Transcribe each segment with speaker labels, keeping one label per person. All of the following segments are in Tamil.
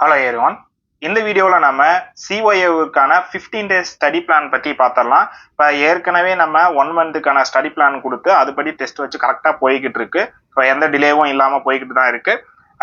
Speaker 1: Hello everyone. இந்த வீடியோவில் நம்ம சிஒஏவுக்கான 15 டேஸ் ஸ்டடி பிளான் பற்றி பார்த்துடலாம். இப்போ ஏற்கனவே நம்ம 1 மந்த்துக்கான ஸ்டடி பிளான் கொடுத்து அதுபடி டெஸ்ட் வச்சு கரெக்டாக போய்கிட்டு இருக்கு. இப்போ எந்த டிலேவும் இல்லாமல் போய்கிட்டு தான் இருக்கு.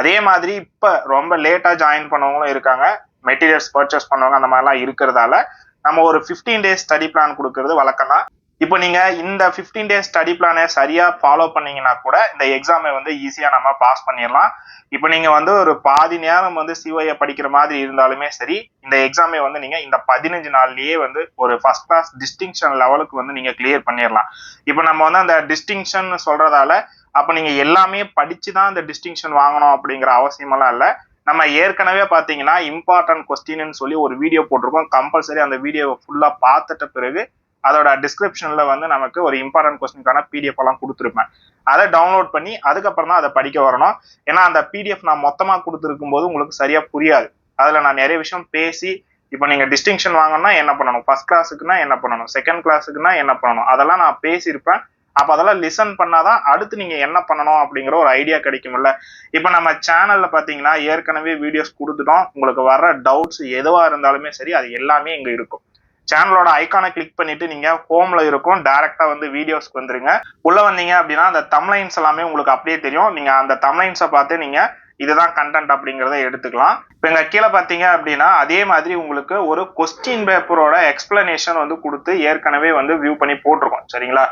Speaker 1: அதே மாதிரி இப்போ ரொம்ப லேட்டாக ஜாயின் பண்ணவங்களும் இருக்காங்க, மெட்டீரியல்ஸ் பர்ச்சேஸ் பண்ணவங்க அந்த மாதிரிலாம் இருக்கிறதால நம்ம ஒரு 15 டேஸ் ஸ்டடி பிளான் கொடுக்கறது வழக்கம் தான். இப்போ நீங்க இந்த 15 டேஸ் ஸ்டடி பிளானை சரியா ஃபாலோ பண்ணீங்கன்னா கூட இந்த எக்ஸாமை வந்து ஈஸியா நம்ம பாஸ் பண்ணிடலாம். இப்போ நீங்க வந்து ஒரு பாதி நேரம் வந்து சிஓஏ படிக்கிற மாதிரி இருந்தாலுமே சரி, இந்த எக்ஸாமை வந்து நீங்க இந்த 15 நாள்லயே வந்து ஒரு ஃபர்ஸ்ட் கிளாஸ் டிஸ்டிங்ஷன் லெவலுக்கு வந்து நீங்க கிளியர் பண்ணிடலாம். இப்போ நம்ம வந்து அந்த டிஸ்டிங்ஷன் சொல்றதால அப்ப நீங்க எல்லாமே படிச்சுதான் இந்த டிஸ்டிங்ஷன் வாங்கணும் அப்படிங்கிற அவசியமெல்லாம் இல்லை. நம்ம ஏற்கனவே பாத்தீங்கன்னா இம்பார்ட்டன்ட் கொஸ்டின்னு சொல்லி ஒரு வீடியோ போட்டிருக்கோம். கம்பல்சரி அந்த வீடியோவை ஃபுல்லா பார்த்துட்ட பிறகு அதோட டிஸ்கிரிப்ஷன்ல வந்து நமக்கு ஒரு இம்பார்ட்டன்ட் கொஸ்டினுக்கான பிடிஎஃப் எல்லாம் கொடுத்துருப்பேன். அதை டவுன்லோட் பண்ணி அதுக்கப்புறம் தான் அதை படிக்க வரணும். ஏன்னா அந்த பிடிஎஃப் நான் மொத்தமா கொடுத்துருக்கும் போது உங்களுக்கு சரியா புரியாது. அதுல நான் நிறைய விஷயம் பேசி, இப்போ நீங்க டிஸ்டிங்ஷன் வாங்கணும்னா என்ன பண்ணணும், ஃபர்ஸ்ட் கிளாஸுக்குன்னா என்ன பண்ணணும், செகண்ட் கிளாஸுக்குன்னா என்ன பண்ணணும், அதெல்லாம் நான் பேசியிருப்பேன். அப்ப அதெல்லாம் லிசன் பண்ணாதான் அடுத்து நீங்க என்ன பண்ணணும் அப்படிங்கிற ஒரு ஐடியா கிடைக்கும்ல. இப்ப நம்ம சேனல்ல பாத்தீங்கன்னா ஏற்கனவே வீடியோஸ் கொடுத்துட்டோம். உங்களுக்கு வர்ற டவுட்ஸ் எதுவா இருந்தாலுமே சரி, அது எல்லாமே இங்க இருக்கும். சேனலோட ஐக்கானை கிளிக் பண்ணிட்டு நீங்க ஹோம்ல இருக்கும், டைரக்டா வந்து வீடியோஸ்க்கு வந்துருங்க. உள்ள வந்தீங்க அப்படின்னா அந்த தம்ப்லைன்ஸ் எல்லாமே உங்களுக்கு அப்படியே தெரியும். நீங்க அந்த தம்ப்லைன்ஸை பார்த்து நீங்க இதுதான் கண்டென்ட் அப்படிங்கிறத எடுத்துக்கலாம். இப்போ இங்க கீழே பார்த்தீங்க அப்படின்னா அதே மாதிரி உங்களுக்கு ஒரு கொஸ்டின் பேப்பரோட எக்ஸ்பிளனேஷன் வந்து கொடுத்து ஏற்கனவே வந்து வியூ பண்ணி போட்டிருக்கோம். சரிங்களா?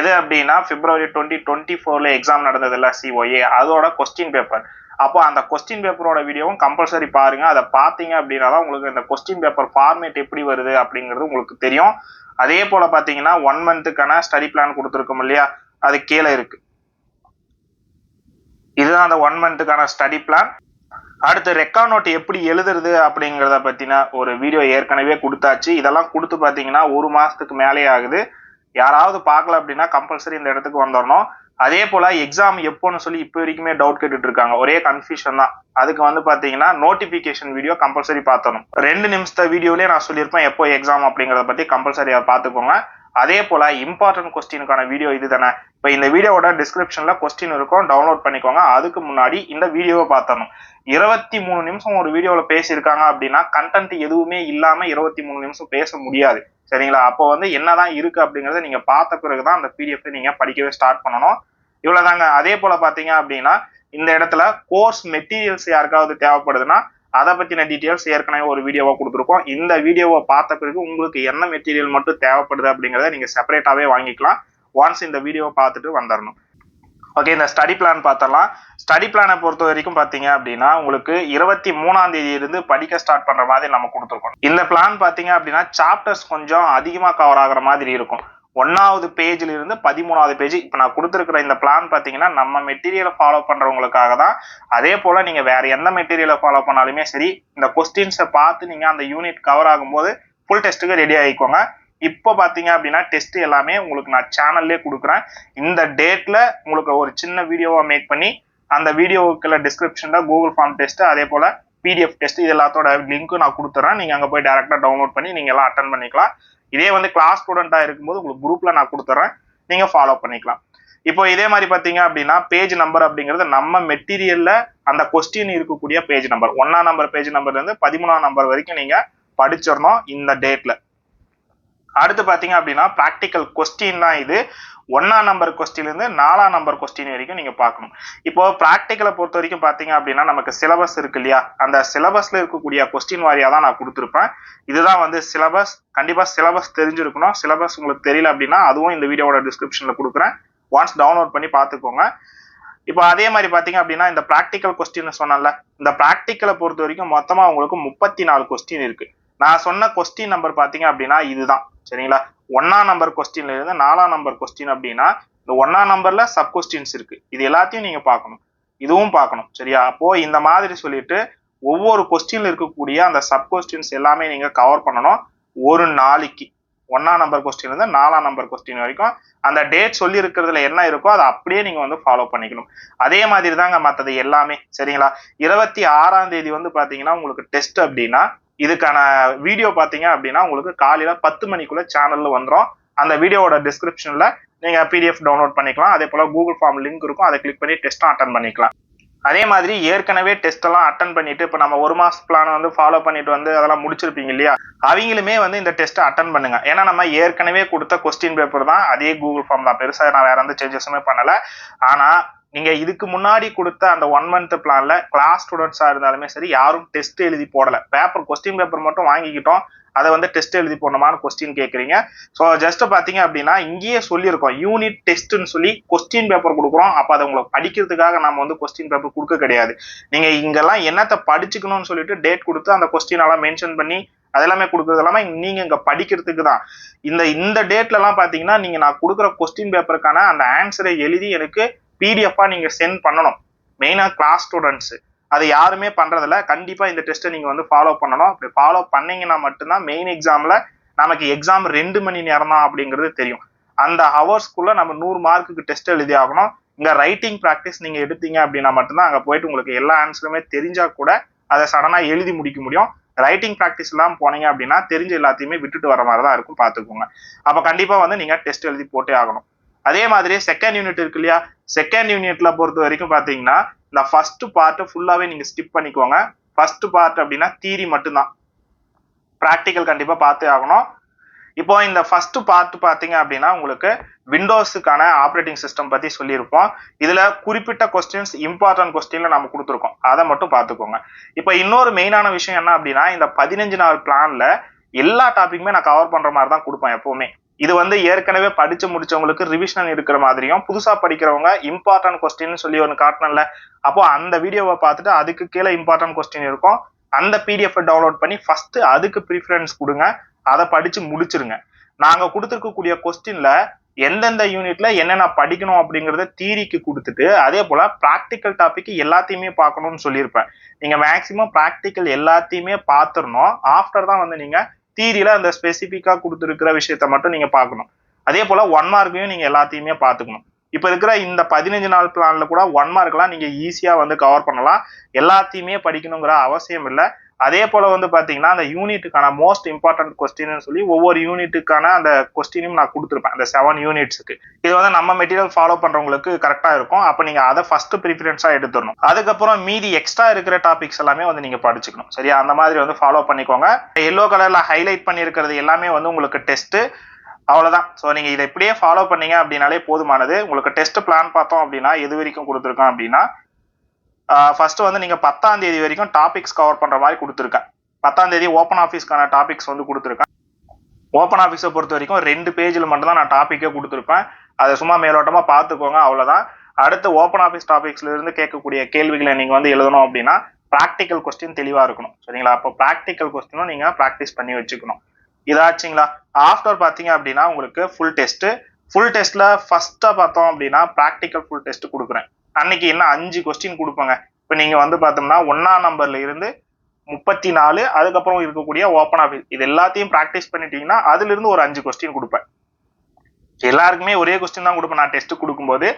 Speaker 1: எது அப்படின்னா February 2024 எக்ஸாம் நடந்தது இல்ல சிஓஏ, அதோட கொஸ்டின் பேப்பர். அப்போ அந்த கொஸ்டின் பேப்பரோட வீடியோவும் கம்பல்சரி பாருங்க. அதை பார்த்தீங்க அப்படின்னா தான் உங்களுக்கு இந்த கொஸ்டின் பேப்பர் ஃபார்மேட் எப்படி வருது அப்படிங்கிறது உங்களுக்கு தெரியும். அதே போல பாத்தீங்கன்னா 1 மந்த்துக்கான ஸ்டடி பிளான் கொடுத்துருக்கோம் இல்லையா, அது கீழே இருக்கு. இதுதான் அந்த 1 மந்த்துக்கான ஸ்டடி பிளான். அடுத்து ரெக்கார்ட் நோட் எப்படி எழுதுறது அப்படிங்கிறத பத்தின ஒரு வீடியோ ஏற்கனவே கொடுத்தாச்சு. இதெல்லாம் கொடுத்து பாத்தீங்கன்னா 1 மாசத்துக்கு மேலே ஆகுது. யாராவது பார்க்கல அப்படின்னா கம்பல்சரி இந்த இடத்துக்கு வந்துடணும். அதே போல எக்ஸாம் எப்போன்னு சொல்லி இப்போ வரைக்குமே டவுட் கேட்டுட்டு இருக்காங்க. ஒரே கன்ஃபியூஷன் தான். அதுக்கு வந்து பாத்தீங்கன்னா நோட்டிபிகேஷன் வீடியோ கம்பல்சரி பார்த்தணும். 2 நிமிஷத்த வீடியோலயே நான் சொல்லியிருப்பேன் எப்போ எக்ஸாம் அப்படிங்கிறத பத்தி கம்பல்சரி அதை பார்த்துக்கோங்க. அதே போல இம்பார்ட்டன்ட் கொஸ்டினுக்கான வீடியோ இது தானே. இப்போ இந்த வீடியோவோட டிஸ்கிரிப்ஷன்ல கொஸ்டின் இருக்கும், டவுன்லோட் பண்ணிக்கோங்க. அதுக்கு முன்னாடி இந்த வீடியோவை பார்த்தணும். 23 நிமிஷம் ஒரு வீடியோவில் பேசியிருக்காங்க அப்படின்னா கண்டென்ட் எதுவுமே இல்லாம 23 நிமிஷம் பேச முடியாது. சரிங்களா? அப்போ வந்து என்னதான் இருக்கு அப்படிங்கறத நீங்க பார்த்த பிறகுதான் அந்த பிடிஎஃப் நீங்க படிக்கவே ஸ்டார்ட் பண்ணணும். இவ்வளவுதாங்க. அதே போல பாத்தீங்க அப்படின்னா இந்த இடத்துல கோர்ஸ் மெட்டீரியல்ஸ் யாருக்காவது தேவைப்படுதுன்னா அதை பத்தின டீட்டெயில்ஸ் ஏற்கனவே ஒரு வீடியோவா கொடுத்துருக்கோம். இந்த வீடியோவை பார்த்த பிறகு உங்களுக்கு என்ன மெட்டீரியல் மட்டும் தேவைப்படுது அப்படிங்கிறத நீங்க செப்பரேட்டாவே வாங்கிக்கலாம். ஒன்ஸ் இந்த வீடியோவை பார்த்துட்டு வந்துடணும். ஓகே, இந்த ஸ்டடி பிளான் பார்த்தரலாம். ஸ்டடி பிளானை பொறுத்த வரைக்கும் பாத்தீங்க அப்படின்னா உங்களுக்கு 23ஆம் தேதி இருந்து படிக்க ஸ்டார்ட் பண்ற மாதிரி நம்ம கொடுத்துருக்கோம். இந்த பிளான் பாத்தீங்க அப்படின்னா சாப்டர்ஸ் கொஞ்சம் அதிகமா கவர் ஆகுற மாதிரி இருக்கும். 1வது பேஜ்ல இருந்து 13வது பேஜ். இப்ப நான் கொடுத்துருக்கிற இந்த பிளான் பாத்தீங்கன்னா நம்ம மெட்டீரியலை ஃபாலோ பண்றவங்களுக்காக தான். அதே போல நீங்க வேற எந்த மெட்டீரியலை ஃபாலோ பண்ணாலுமே சரி, இந்த கொஸ்டின்ஸை பார்த்து நீங்க அந்த யூனிட் கவர் ஆகும்போது ஃபுல் டெஸ்ட்டுக்கு ரெடி ஆகிக்கோங்க. இப்போ பாத்தீங்க அப்படின்னா டெஸ்ட் எல்லாமே உங்களுக்கு நான் சேனல்லே கொடுக்குறேன். இந்த டேட்ல உங்களுக்கு ஒரு சின்ன வீடியோவா மேக் பண்ணி அந்த வீடியோவுக்குள்ள டிஸ்கிரிப்ஷன்ல கூகுள் ஃபார்ம் டெஸ்ட், அதே போல பிடிஎஃப் டெஸ்ட், இது எல்லாத்தோட லிங்க்கும் நான் கொடுத்துறேன். நீங்க அங்க போய் டைரக்டா டவுன்லோட் பண்ணி நீங்க எல்லாம் அட்டன் பண்ணிக்கலாம். இதே வந்து கிளாஸ் ஸ்டூடெண்டா இருக்கும்போது உங்களுக்கு குரூப்ல நான் கொடுத்துறேன், நீங்க ஃபாலோ பண்ணிக்கலாம். இப்போ இதே மாதிரி பாத்தீங்க அப்படின்னா பேஜ் நம்பர் அப்படிங்கிறது நம்ம மெட்டீரியல்ல அந்த கொஸ்டின் இருக்கக்கூடிய பேஜ் நம்பர் 1ஆம் நம்பர் பேஜ் நம்பர்ல இருந்து 13ஆம் நம்பர் வரைக்கும் நீங்க படிச்சிடணும் இந்த டேட்ல. அடுத்து பாத்தீங்க அப்படின்னா பிராக்டிக்கல் கொஸ்டின் தான் இது. 1ஆம் நம்பர் கொஸ்டின்ல இருந்து 4ஆம் நம்பர் கொஸ்டின் வரைக்கும் நீங்க பார்க்கணும். இப்போ பிராக்டிக்கலை பொறுத்த வரைக்கும் பாத்தீங்க அப்படின்னா நமக்கு சிலபஸ் இருக்கு இல்லையா, அந்த சிலபஸ்ல இருக்கக்கூடிய கொஸ்டின் வாரியா தான் நான் கொடுத்துருப்பேன். இதுதான் வந்து சிலபஸ். கண்டிப்பா சிலபஸ் தெரிஞ்சிருக்கணும். சிலபஸ் உங்களுக்கு தெரியல அப்படின்னா அதுவும் இந்த வீடியோவோட டிஸ்கிரிப்ஷன்ல கொடுக்குறேன். ஒன்ஸ் டவுன்லோட் பண்ணி பார்த்துக்கோங்க. இப்போ அதே மாதிரி பாத்தீங்க அப்படின்னா இந்த பிராக்டிக்கல் கொஸ்டின் சொன்னல, இந்த பிராக்டிக்கலை பொறுத்த வரைக்கும் மொத்தமா உங்களுக்கு 34 கொஸ்டின் இருக்கு. நான் சொன்ன கொஸ்டின் நம்பர் பாத்தீங்க அப்படின்னா இதுதான். சரிங்களா? 1ஆம் நம்பர் கொஸ்டின்ல இருந்து 4ஆம் நம்பர் கொஸ்டின் அப்படின்னா இந்த 1ஆம் நம்பர்ல சப் கொஸ்டின்ஸ் இருக்கு. இது எல்லாத்தையும் நீங்க பார்க்கணும், இதுவும் பார்க்கணும். சரியா? அப்போ இந்த மாதிரி சொல்லிட்டு ஒவ்வொரு கொஸ்டின்ல இருக்கக்கூடிய அந்த சப் கொஸ்டின்ஸ் எல்லாமே நீங்க கவர் பண்ணணும் ஒரு நாளைக்கு. 1ஆம் நம்பர் கொஸ்டின்ல இருந்து 4ஆம் நம்பர் கொஸ்டின் வரைக்கும் அந்த டேட் சொல்லி இருக்கிறதுல என்ன இருக்கோ அதை அப்படியே நீங்க வந்து ஃபாலோ பண்ணிக்கணும். அதே மாதிரி தாங்க மற்றது எல்லாமே. சரிங்களா? 26ஆம் தேதி வந்து பாத்தீங்கன்னா உங்களுக்கு டெஸ்ட் அப்படின்னா இதுக்கான வீடியோ பாத்தீங்க அப்படின்னா உங்களுக்கு காலையில 10 மணிக்குள்ள சேனல்ல வந்துடும். அந்த வீடியோவோட டிஸ்கிரிப்ஷன்ல நீங்க பிடிஎஃப் டவுன்லோட் பண்ணிக்கலாம். அதே போல கூகுள் ஃபார்ம் லிங்க் இருக்கும், அதை கிளிக் பண்ணி டெஸ்ட் அட்டன் பண்ணிக்கலாம். அதே மாதிரி ஏற்கனவே டெஸ்ட் எல்லாம் அட்டன் பண்ணிட்டு இப்போ நம்ம ஒரு மாச பிளான் வந்து ஃபாலோ பண்ணிட்டு வந்து அதெல்லாம் முடிச்சிருப்பீங்க இல்லையா, அவங்களுமே வந்து இந்த டெஸ்ட்டை அட்டன் பண்ணுங்க. ஏன்னா நம்ம ஏற்கனவே கொடுத்த கொஸ்டின் பேப்பர் தான், அதே கூகுள் ஃபார்ம் தான், பெருசா நான் வேற எந்த சேஞ்சஸுமே பண்ணல. ஆனா நீங்க இதுக்கு முன்னாடி கொடுத்த அந்த 1 மந்த் பிளான்ல கிளாஸ் ஸ்டூடெண்ட்ஸா இருந்தாலுமே சரி யாரும் டெஸ்ட் எழுதி போடல, பேப்பர் கொஸ்டின் பேப்பர் மட்டும் வாங்கிக்கிட்டோம், அதை வந்து டெஸ்ட் எழுதி போடணுமான்னு கொஸ்டின் கேட்குறீங்க. ஸோ ஜஸ்ட் பார்த்தீங்க அப்படின்னா இங்கேயே சொல்லியிருக்கோம், யூனிட் டெஸ்ட்னு சொல்லி கொஸ்டின் பேப்பர் கொடுக்குறோம். அப்போ அதை உங்களுக்கு படிக்கிறதுக்காக நம்ம வந்து கொஸ்டின் பேப்பர் கொடுக்க கிடையாது. நீங்க இங்கெல்லாம் என்னத்தை படிச்சுக்கணும்னு சொல்லிட்டு டேட் கொடுத்து அந்த கொஸ்டின் எல்லாம் மென்ஷன் பண்ணி அதெல்லாமே கொடுக்கறது எல்லாமே நீங்க இங்க படிக்கிறதுக்கு தான். இந்த டேட்ல எல்லாம் பாத்தீங்கன்னா நீங்க நான் கொடுக்குற கொஸ்டின் பேப்பருக்கான அந்த ஆன்சரை எழுதி எனக்கு பிடிஎஃபா நீங்க சென்ட் பண்ணணும். மெயினா கிளாஸ் ஸ்டூடெண்ட்ஸ் அது யாருமே பண்றதில்ல. கண்டிப்பா இந்த டெஸ்ட்டை நீங்க வந்து ஃபாலோ பண்ணணும். அப்படி ஃபாலோ பண்ணீங்கன்னா மட்டும்தான் மெயின் எக்ஸாம்ல நமக்கு எக்ஸாம் 2 மணி நேரம் தான் அப்படிங்கிறது தெரியும். அந்த ஹவர்ஸ்க்குள்ள நம்ம 100 மார்க்குக்கு டெஸ்ட் எழுதி ஆகணும். இங்க ரைட்டிங் ப்ராக்டிஸ் நீங்க எடுத்தீங்க அப்படின்னா மட்டும்தான் அங்க போயிட்டு உங்களுக்கு எல்லா ஆன்சருமே தெரிஞ்சா கூட அதை சடனா எழுதி முடிக்க முடியும். ரைட்டிங் ப்ராக்டிஸ் எல்லாம் போனீங்க அப்படின்னா தெரிஞ்ச எல்லாத்தையுமே விட்டுட்டு வர மாதிரி தான் இருக்கும், பாத்துக்கோங்க. அப்ப கண்டிப்பா வந்து நீங்க டெஸ்ட் எழுதி போட்டே ஆகணும். அதே மாதிரி செகண்ட் யூனிட் இருக்கு இல்லையா, செகண்ட் யூனிட்ல பொறுத்த வரைக்கும் பாத்தீங்கன்னா இந்த ஃபர்ஸ்ட் பார்ட் ஃபுல்லாவே நீங்க ஸ்கிப் பண்ணிக்கோங்க. ஃபர்ஸ்ட் பார்ட் அப்படின்னா தியரி மட்டும்தான், பிராக்டிக்கல் கண்டிப்பா பார்த்தே ஆகணும். இப்போ இந்த ஃபர்ஸ்ட் பார்ட் பாத்தீங்க அப்படின்னா உங்களுக்கு விண்டோஸுக்கான ஆப்ரேட்டிங் சிஸ்டம் பத்தி சொல்லியிருப்போம். இதுல குறிப்பிட்ட கொஸ்டின்ஸ் இம்பார்ட்டன்ட் கொஸ்டின்ல நம்ம கொடுத்துருக்கோம், அதை மட்டும் பாத்துக்கோங்க. இப்போ இன்னொரு மெயினான விஷயம் என்ன அப்படின்னா இந்த 15 நாள் பிளான்ல எல்லா டாபிக்குமே நான் கவர் பண்ற மாதிரி தான் கொடுப்பேன் எப்பவுமே. இது வந்து ஏற்கனவே படிச்சு முடிச்சவங்களுக்கு ரிவிஷன் இருக்கிற மாதிரியும், புதுசா படிக்கிறவங்க இம்பார்ட்டன்ட் கொஸ்டின் சொல்லி ஒன்று காட்டணும்ல, அப்போ அந்த வீடியோவை பார்த்துட்டு அதுக்கு கீழே இம்பார்ட்டன்ட் கொஸ்டின் இருக்கும், அந்த பிடிஎஃப் டவுன்லோட் பண்ணி ஃபர்ஸ்ட் அதுக்கு ப்ரிஃபரன்ஸ் கொடுங்க, அதை படிச்சு முடிச்சிருங்க. நாங்க கொடுத்துருக்கக்கூடிய கொஸ்டின்ல எந்தெந்த யூனிட்ல என்னென்ன படிக்கணும் அப்படிங்கறத தியரிக்கு கொடுத்துட்டு அதே போல பிராக்டிக்கல் டாபிக் எல்லாத்தையுமே பார்க்கணும்னு சொல்லியிருப்பேன். நீங்க மேக்சிமம் பிராக்டிக்கல் எல்லாத்தையுமே பார்த்துடணும். ஆஃப்டர் தான் வந்து நீங்க தியரியில அந்த ஸ்பெசிபிக்கா கொடுத்துருக்கிற விஷயத்த மட்டும் நீங்க பார்க்கணும். அதே போல 1 மார்க்கையும் நீங்க எல்லாத்தையுமே பார்த்துக்கணும். இப்ப இருக்கிற இந்த 15 நாள் பிளான்ல கூட 1 மார்க்லாம் நீங்க ஈஸியா வந்து கவர் பண்ணலாம், எல்லாத்தையுமே படிக்கணுங்கிற அவசியம் இல்லை. அதே போல வந்து பாத்தீங்கன்னா அந்த யூனிட்டுக்கான மோஸ்ட் இம்பார்ட்டன்ட் கொஸ்டின் சொல்லி ஒவ்வொரு யூனிட்டுக்கான அந்த கொஸ்டினையும் நான் கொடுத்துருப்பேன், அந்த 7 யூனிட்ஸுக்கு. இது வந்து நம்ம மெட்டீரியல் ஃபாலோ பண்றவங்களுக்கு கரெக்டா இருக்கும். அப்ப நீங்க அதை ஃபர்ஸ்ட் ப்ரிஃபரன்ஸா எடுத்துடணும். அதுக்கப்புறம் மீதி எக்ஸ்ட்ரா இருக்கிற டாபிக்ஸ் எல்லாமே வந்து நீங்க படிச்சுக்கணும், சரியா? அந்த மாதிரி வந்து ஃபாலோ பண்ணிக்கோங்க. எல்லோ கலர்ல ஹைலைட் பண்ணியிருக்கிறது எல்லாமே வந்து உங்களுக்கு டெஸ்ட், அவ்வளவுதான். ஸோ நீங்க இதை இப்படியே ஃபாலோ பண்ணீங்க அப்படின்னாலே போதுமானது. உங்களுக்கு டெஸ்ட் பிளான் பார்த்தோம் அப்படின்னா எது வரைக்கும் கொடுத்துருக்கோம் அப்படின்னா ஃபர்ஸ்ட் வந்து நீங்க 10ஆம் தேதி வரைக்கும் டாபிக்ஸ் கவர் பண்ற மாதிரி கொடுத்துருக்கேன். 10ஆம் தேதி ஓப்பன் ஆஃபீஸ்க்கான டாபிக்ஸ் வந்து கொடுத்துருக்கேன். ஓப்பன் ஆஃபீஸை பொறுத்த வரைக்கும் 2 பேஜில் மட்டும் தான் நான் டாப்பிக்கே கொடுத்துருப்பேன். அதை சும்மா மேலோட்டமா பார்த்துக்கோங்க, அவ்வளவுதான். அடுத்து ஓப்பன் ஆஃபீஸ் டாபிக்ஸ்ல இருந்து கேட்கக்கூடிய கேள்விகளை நீங்க வந்து எழுதணும் அப்படின்னா ப்ராக்டிக்கல் கொஸ்டின் தெளிவா இருக்கணும், சரிங்களா? அப்போ ப்ராக்டிக்கல் கொஸ்டினும் நீங்க ப்ராக்டிஸ் பண்ணி வச்சுக்கணும். இதாச்சுங்களா? ஆஃப்டர் பாத்தீங்க அப்படின்னா உங்களுக்கு ஃபுல் டெஸ்ட்ல ஃபர்ஸ்டா பார்த்தோம் அப்படின்னா ப்ராக்டிக்கல் ஃபுல் டெஸ்ட் கொடுக்குறேன். அன்னைக்கு என்ன 5 கொஸ்டின் கொடுப்பேங்க. இப்ப நீங்க வந்து பார்த்தோம்னா 1ஆம் நம்பர்ல இருந்து 34 அதுக்கப்புறம் இருக்கக்கூடிய ஓப்பன் ஆஃபீஸ் இது எல்லாத்தையும் பிராக்டிஸ் பண்ணிட்டீங்கன்னா அதுல இருந்து ஒரு 5 கொஸ்டின் கொடுப்பேன். எல்லாருக்குமே ஒரே கொஸ்டின் தான் கொடுப்பேன் நான் டெஸ்ட் கொடுக்கும்போது.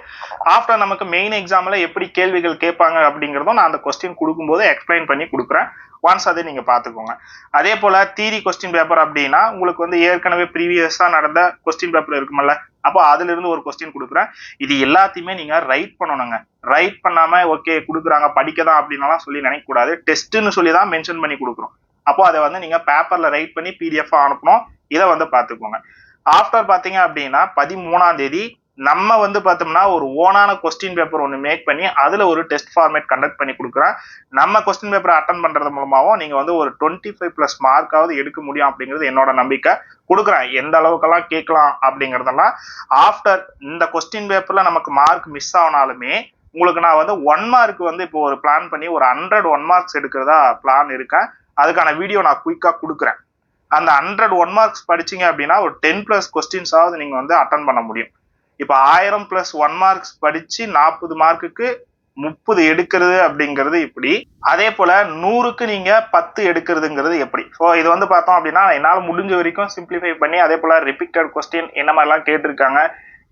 Speaker 1: ஆஃப்டர் நமக்கு மெயின் எக்ஸாம்ல எப்படி கேள்விகள் கேட்பாங்க அப்படிங்கிறதும் நான் அந்த கொஸ்டின் கொடுக்கும்போது எக்ஸ்பிளைன் பண்ணி கொடுக்குறேன். ஒன்ஸ் அதை நீங்க பாத்துக்கோங்க. அதே போல தியரி கொஸ்டின் பேப்பர் அப்படின்னா உங்களுக்கு வந்து ஏற்கனவே ப்ரீவியஸா நடந்த கொஸ்டின் பேப்பர் இருக்குமல்ல, அப்போ அதுல இருந்து ஒரு கொஸ்டின் கொடுக்குறேன். இது எல்லாத்தையுமே நீங்க ரைட் பண்ணணுங்க. ரைட் பண்ணாம ஓகே கொடுக்குறாங்க படிக்கதான் அப்படின்னாலாம் சொல்லி நினைக்க கூடாது. டெஸ்ட்னு சொல்லி தான் மென்ஷன் பண்ணி கொடுக்குறோம். அப்போ அதை வந்து நீங்க பேப்பர்ல ரைட் பண்ணி பிடிஎஃப் அனுப்பணும். இதை வந்து பாத்துக்கோங்க. ஆஃப்டர் பாத்தீங்க அப்படின்னா 13ஆம் தேதி நம்ம வந்து பார்த்தோம்னா ஒரு ஓனான கொஸ்டின் பேப்பர் ஒன்று மேக் பண்ணி அதுல ஒரு டெஸ்ட் ஃபார்மேட் கண்டக்ட் பண்ணி கொடுக்குறேன். நம்ம கொஸ்டின் பேப்பரை அட்டன் பண்றது மூலமாகவும் நீங்க வந்து ஒரு 25+ மார்க்காவது எடுக்க முடியும் அப்படிங்கிறது என்னோட நம்பிக்கை. கொடுக்குறேன் எந்த அளவுக்கெல்லாம் கேட்கலாம் அப்படிங்கறதெல்லாம். ஆஃப்டர் இந்த கொஸ்டின் பேப்பர்ல நமக்கு மார்க் மிஸ் ஆனாலுமே உங்களுக்கு நான் வந்து 1 மார்க் வந்து இப்போ ஒரு பிளான் பண்ணி ஒரு 101 மார்க்ஸ் எடுக்கிறதா பிளான் இருக்கேன். அதுக்கான வீடியோ நான் குயிக்கா கொடுக்குறேன். அந்த 101 மார்க்ஸ் படிச்சீங்க அப்படின்னா ஒரு 10+ கொஸ்டின்ஸாவது நீங்க வந்து அட்டன் பண்ண முடியும். இப்ப 1000+1 மார்க்ஸ் படிச்சு 40 மார்க்குக்கு 30 எடுக்கிறது அப்படிங்கிறது இப்படி. அதே போல 100க்கு நீங்க 10 எடுக்கிறதுங்கிறது எப்படி? ஸோ இது வந்து பார்த்தோம் அப்படின்னா என்னால முடிஞ்ச வரைக்கும் சிம்பிளிஃபை பண்ணி அதே போல ரிப்பீட்டட் கொஸ்டின் என்ன மாதிரிலாம் கேட்டிருக்காங்க,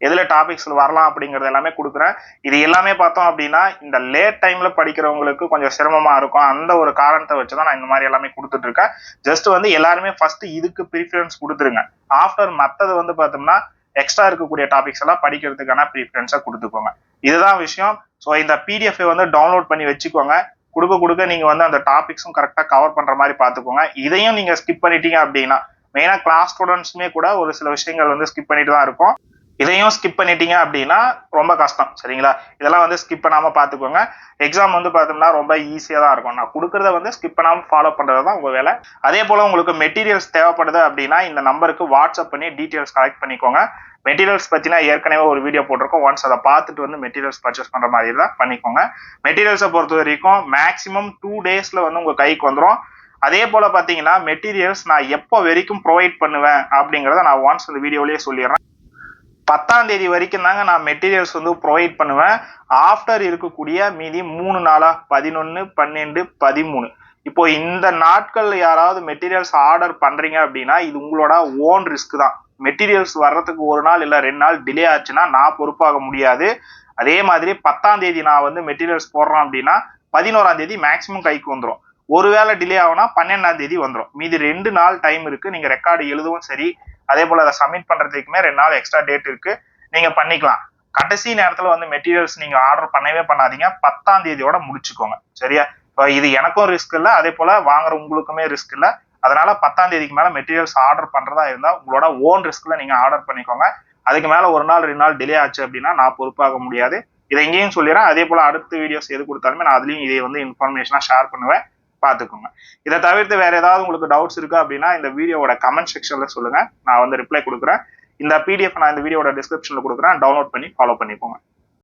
Speaker 1: எதுல டாபிக்ஸ்ல வரலாம் அப்படிங்கறது எல்லாமே கொடுக்குறேன். இது எல்லாமே பார்த்தோம் அப்படின்னா இந்த லேட் டைம்ல படிக்கிறவங்களுக்கு கொஞ்சம் சிரமமா இருக்கும். அந்த ஒரு காரணத்தை வச்சுதான் நான் இந்த மாதிரி எல்லாமே கொடுத்துட்டு இருக்கேன். ஜஸ்ட் வந்து எல்லாருமே ஃபர்ஸ்ட் இதுக்கு ப்ரிஃபரன்ஸ் கொடுத்துருங்க. ஆஃப்டர் மத்தது வந்து பார்த்தோம்னா எக்ஸ்ட்ரா இருக்கக்கூடிய டாபிக்ஸ் எல்லாம் படிக்கிறதுக்கான ப்ரீஃபரன்ஸை கொடுத்துக்கோங்க. இதுதான் விஷயம். ஸோ இந்த பிடிஎஃப் வந்து டவுன்லோட் பண்ணி வச்சுக்கோங்க. கொடுக்க நீங்க வந்து அந்த டாபிக்ஸும் கரெக்டாக கவர் பண்ற மாதிரி பார்த்துக்கோங்க. இதையும் நீங்க ஸ்கிப் பண்ணிட்டீங்க அப்படின்னா, மெயினா கிளாஸ் ஸ்டூடெண்ட்ஸுமே கூட ஒரு சில விஷயங்கள் வந்து ஸ்கிப் பண்ணிட்டு தான் இருக்கும். இதையும் ஸ்கிப் பண்ணிட்டீங்க அப்படின்னா ரொம்ப கஷ்டம். சரிங்களா? இதெல்லாம் வந்து ஸ்கிப் பண்ணாம பாத்துக்கோங்க. எக்ஸாம் வந்து பார்த்தோம்னா ரொம்ப ஈஸியா தான் இருக்கும். நான் கொடுக்கறத வந்து ஸ்கிப் பண்ணாம ஃபாலோ பண்றது தான் உங்க வேலை. அதே போல உங்களுக்கு மெட்டீரியல்ஸ் தேவைப்படுது அப்படின்னா இந்த நம்பருக்கு வாட்ஸ்அப் பண்ணி டீட்டெயில்ஸ் கலெக்ட் பண்ணிக்கோங்க. மெட்டீரியல்ஸ் பத்தினா ஏற்கனவே ஒரு வீடியோ போட்டிருக்கோம். ஒன்ஸ் அதை பார்த்துட்டு வந்து மெட்டீரியல்ஸ் பர்ச்சேஸ் பண்ற மாதிரி தான் பண்ணிக்கோங்க. மெட்டீரியல்ஸை பொறுத்த வரைக்கும் மேக்ஸிமம் 2 daysல வந்து உங்க கைக்கு வந்துடும். அதே போல பாத்தீங்கன்னா மெட்டீரியல்ஸ் நான் எப்போ வரைக்கும் ப்ரொவைட் பண்ணுவேன் அப்படிங்கறத நான் ஒன்ஸ் இந்த வீடியோலயே சொல்லிடுறேன். 10ஆம் தேதி வரைக்கும் தாங்க நான் மெட்டீரியல்ஸ் வந்து ப்ரொவைட் பண்ணுவேன். ஆஃப்டர் இருக்கக்கூடிய மீதி 3 நாளா 11, 12, 13 இப்போ இந்த நாட்கள் யாராவது மெட்டீரியல்ஸ் ஆர்டர் பண்றீங்க அப்படின்னா இது உங்களோட ஓன் ரிஸ்க் தான். மெட்டீரியல்ஸ் வர்றதுக்கு 1 நாள் இல்ல 2 நாள் டிலே ஆச்சுன்னா நான் பொறுப்பாக முடியாது. அதே மாதிரி 10ஆம் தேதி நான் வந்து மெட்டீரியல்ஸ் போடுறேன் அப்படின்னா 11ஆம் தேதி மேக்சிமம் கைக்கு வந்துடும். ஒருவேளை டிலே ஆகுனா 12ஆம் தேதி வந்துடும். மீதி 2 நாள் டைம் இருக்கு. நீங்க ரெக்கார்டு எழுதவும் சரி, அதே போல அதை சப்மிட் பண்றதுக்குமே 2 நாள் எக்ஸ்ட்ரா டேட் இருக்கு. நீங்க பண்ணிக்கலாம். கடைசி நேரத்துல வந்து மெட்டீரியல்ஸ் நீங்க ஆர்டர் பண்ணவே பண்ணாதீங்க. 10ஆம் தேதியோட முடிச்சுக்கோங்க. சரியா? இப்போ இது எனக்கும் ரிஸ்க் இல்லை, அதே போல வாங்குற உங்களுக்குமே ரிஸ்க் இல்லை. அதனால 10ஆம் தேதிக்கு மேல மெட்டீரியல்ஸ் ஆர்டர் பண்றதா இருந்தா உங்களோட ஓன் ரிஸ்க்ல நீங்க ஆர்டர் பண்ணிக்கோங்க. அதுக்கு மேல 1 நாள் 2 நாள் டிலே ஆச்சு அப்படின்னா நான் பொறுப்பாக முடியாது. இதை எங்கேயும் சொல்லிடுறேன். அதே போல அடுத்த வீடியோஸ் எது கொடுத்தாலுமே நான் அதுலயும் இதை வந்து இன்ஃபர்மேஷனா ஷேர் பண்ணுவேன். பாத்துக்கோங்க. இதை தவிர்த்து வேற ஏதாவது உங்களுக்கு டவுட்ஸ் இருக்கு அப்படின்னா இந்த வீடியோவோட கமெண்ட் செக்ஷன்ல சொல்லுங்க. நான் வந்து ரிப்ளை கொடுக்குறேன். இந்த பிடிஎஃப் நான் இந்த வீடியோட டிஸ்கிரிப்ஷன்ல கொடுக்குறேன். டவுன்லோட் பண்ணி ஃபாலோ பண்ணிக்கோங்க.